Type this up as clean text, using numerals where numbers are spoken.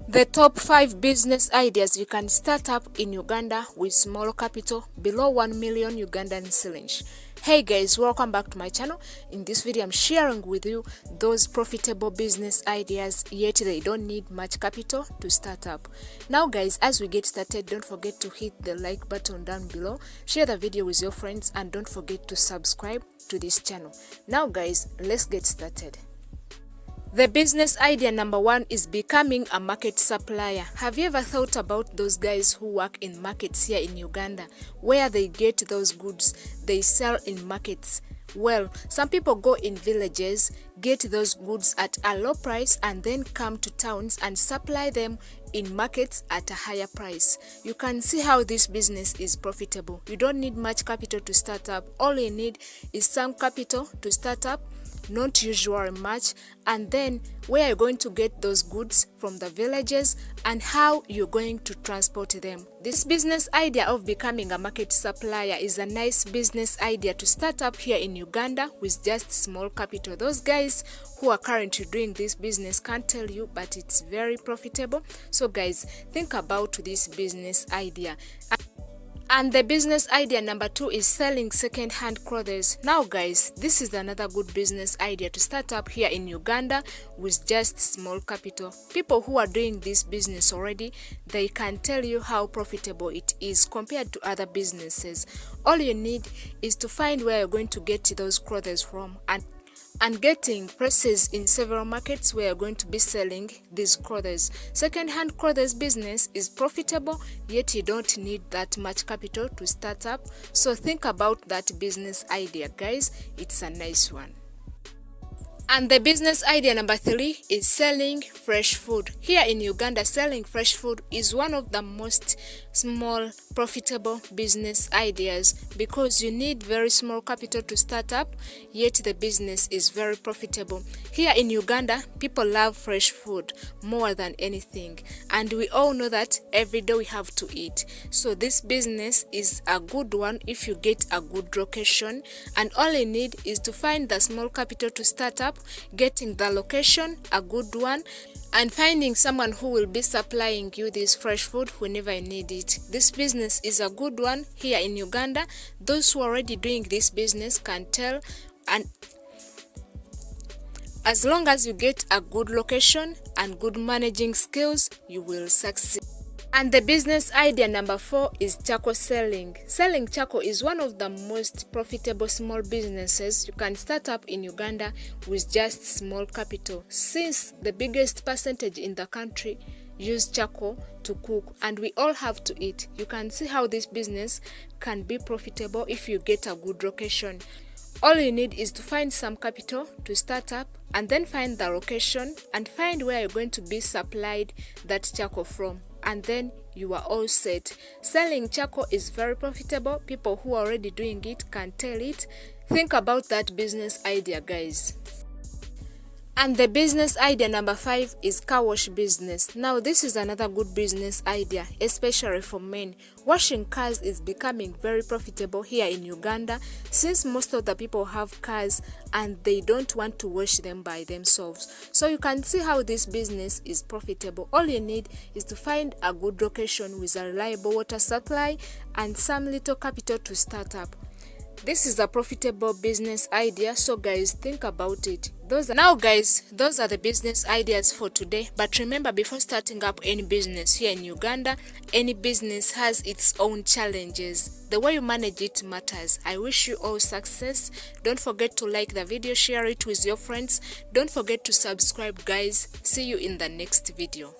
The top 5 business ideas you can start up in Uganda with small capital below 1 million Ugandan shillings. Hey guys, welcome back to my channel. In this video I'm sharing with you those profitable business ideas, yet they don't need much capital to start up. Now guys, as we get started, don't forget to hit the like button down below, share the video with your friends, and don't forget to subscribe to this channel. Now guys, let's get started. The business idea number 1 is becoming a market supplier. Have you ever thought about those guys who work in markets here in Uganda, where they get those goods they sell in markets? Well, some people go in villages, get those goods at a low price, and then come to towns and supply them in markets at a higher price. You can see how this business is profitable. You don't need much capital to start up. All you need is some capital to start up, not usually much, and then where you're going to get those goods from the villages and how you're going to transport them. This business idea of becoming a market supplier is a nice business idea to start up here in Uganda with just small capital. Those guys who are currently doing this business can't tell you, but it's very profitable. So guys, think about this business idea. And the business idea number 2 is selling second-hand clothes. Now guys, this is another good business idea to start up here in Uganda with just small capital. People who are doing this business already, they can tell you how profitable it is compared to other businesses. All you need is to find where you're going to get those clothes from and getting prices in several markets where you're going to be selling these clothes. Second-hand clothes business is profitable, yet you don't need that much capital to start up. So think about that business idea, guys. It's a nice one. And the business idea number 3 is selling fresh food. Here in Uganda, selling fresh food is one of the most small profitable business ideas because you need very small capital to start up, yet the business is very profitable. Here in Uganda, people love fresh food more than anything, and we all know that every day we have to eat. So this business is a good one if you get a good location, and all you need is to find the small capital to start up, getting the location, a good one, and finding someone who will be supplying you this fresh food whenever you need it. This business is a good one here in Uganda. Those who are already doing this business can tell, and as long as you get a good location and good managing skills, you will succeed. And the business idea number 4 is charcoal selling. Selling charcoal is one of the most profitable small businesses you can start up in Uganda with just small capital, since the biggest percentage in the country use charcoal to cook, and we all have to eat. You can see how this business can be profitable if you get a good location. All you need is to find some capital to start up, and then find the location and find where you're going to be supplied that charcoal from, and then you are all set. Selling charcoal is very profitable. People who are already doing it can tell it. Think about that business idea, guys. And the business idea number 5 is car wash business. Now this is another good business idea, especially for men. Washing cars is becoming very profitable here in Uganda, since most of the people have cars and they don't want to wash them by themselves. So you can see how this business is profitable. All you need is to find a good location with a reliable water supply and some little capital to start up. This is a profitable business idea, so guys, think about it. Those are the business ideas for today. But remember, before starting up any business here in Uganda, any business has its own challenges. The way you manage it matters. I wish you all success. Don't forget to like the video, share it with your friends. Don't forget to subscribe, guys. See you in the next video.